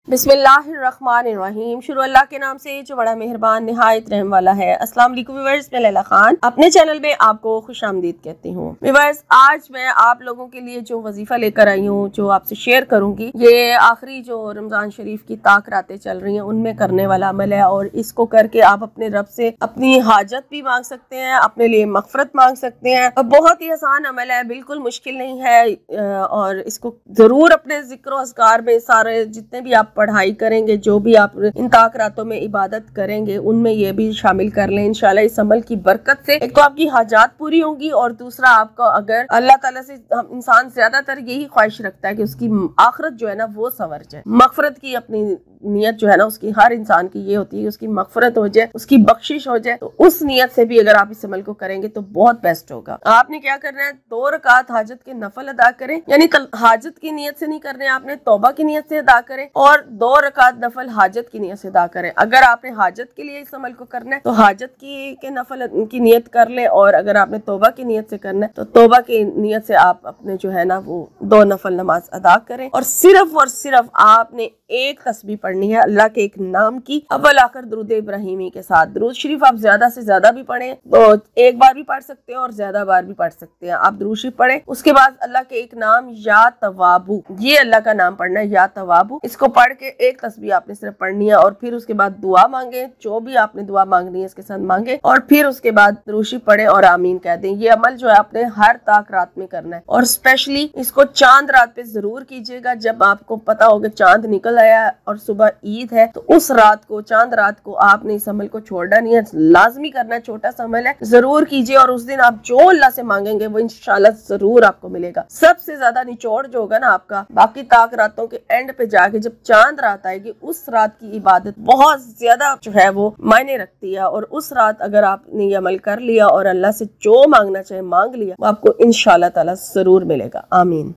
बिस्मिल्लाहिर्रहमानिर्रहीम। शुरू अल्लाह के नाम से जो बड़ा मेहरबान निहायत रहम वाला है। अस्सलाम वालेकुम व्यूअर्स, मैं लैला खान अपने चैनल में आपको खुशामदीद कहती हूँ। व्यूअर्स, आज मैं आप लोगों के लिए जो वजीफा लेकर आई हूँ, जो आपसे शेयर करूंगी, ये आखिरी जो रमजान शरीफ की ताक रातें चल रही हैं उनमें करने वाला अमल है। और इसको करके आप अपने रब से अपनी हाजत भी मांग सकते हैं, अपने लिए मगफरत मांग सकते हैं। और बहुत ही आसान अमल है, बिल्कुल मुश्किल नहीं है। और इसको जरूर अपने जिक्र अज़कार में सारे जितने भी आप पढ़ाई करेंगे, जो भी आप इन ताक रातों में इबादत करेंगे, उनमें ये भी शामिल कर लें। इंशाल्लाह इस अमल की बरकत से एक तो आपकी हाजात पूरी होंगी, और दूसरा आपका अगर अल्लाह ताला से इंसान ज्यादातर यही ख्वाहिश रखता है कि उसकी आखिरत जो है ना वो संवर जाए, मगफरत की अपनी नियत जो है ना उसकी हर इंसान की ये होती है कि उसकी मगफरत हो जाए, उसकी बख्शिश हो जाए। तो उस नियत से भी अगर आप इस अमल को करेंगे तो बहुत बेस्ट होगा। आपने क्या करना है, 2 रकात हाजत के नफल अदा करें, यानी हाजत की नियत से नहीं करने, आपने तौबा की नियत से अदा करें, और 2 रकात नफल हाजत की नियत से अदा करें। अगर आपने हाजत के लिए इस अमल को करना है तो हाजत के नफल की नियत कर ले, और अगर आपने तौबा की नियत से करना है तो तौबा की नियत से आप अपने जो है ना वो 2 नफल नमाज अदा करें। और सिर्फ आपने एक तस्बीह पढ़नी है अल्लाह के एक नाम की, अव्वल आखिर दुरूद इब्राहिमी के साथ। दुरूद शरीफ आप ज्यादा से ज्यादा भी पढ़ें, तो एक बार भी पढ़ सकते हैं और ज्यादा बार भी पढ़ सकते हैं। आप दुरूद शरीफ पढ़ें, उसके बाद अल्लाह के एक नाम या तवाबू, ये अल्लाह का नाम पढ़ना है, या तवाबू। इसको पढ़ के एक तस्बीह आपने सिर्फ पढ़नी है, और फिर उसके बाद दुआ मांगे, जो भी आपने दुआ मांगनी है इसके साथ मांगे, और फिर उसके बाद दुरूद शरीफ पढ़े और आमीन कह दें। ये अमल जो है आपने हर ताक रात में करना है, और स्पेशली इसको चांद रात पे जरूर कीजिएगा। जब आपको पता होगा चांद निकल आया और सुबह ईद है, तो उस रात को, चांद रात को आपने इस अमल को छोड़ना नहीं है, लाजमी करना है। छोटा सा अमल है, जरूर कीजिए, और उस दिन आप जो अल्लाह से मांगेंगे वो इंशाल्लाह जरूर आपको मिलेगा। सबसे ज्यादा निचोड़ जो होगा ना आपका, बाकी ताक रातों के एंड पे जाके जब चांद रात आएगी, उस रात की इबादत बहुत ज्यादा जो है वो मायने रखती है। और उस रात अगर आपने ये अमल कर लिया और अल्लाह से जो मांगना चाहे मांग लिया, वो आपको इंशाल्लाह ताला जरूर मिलेगा। आमीन।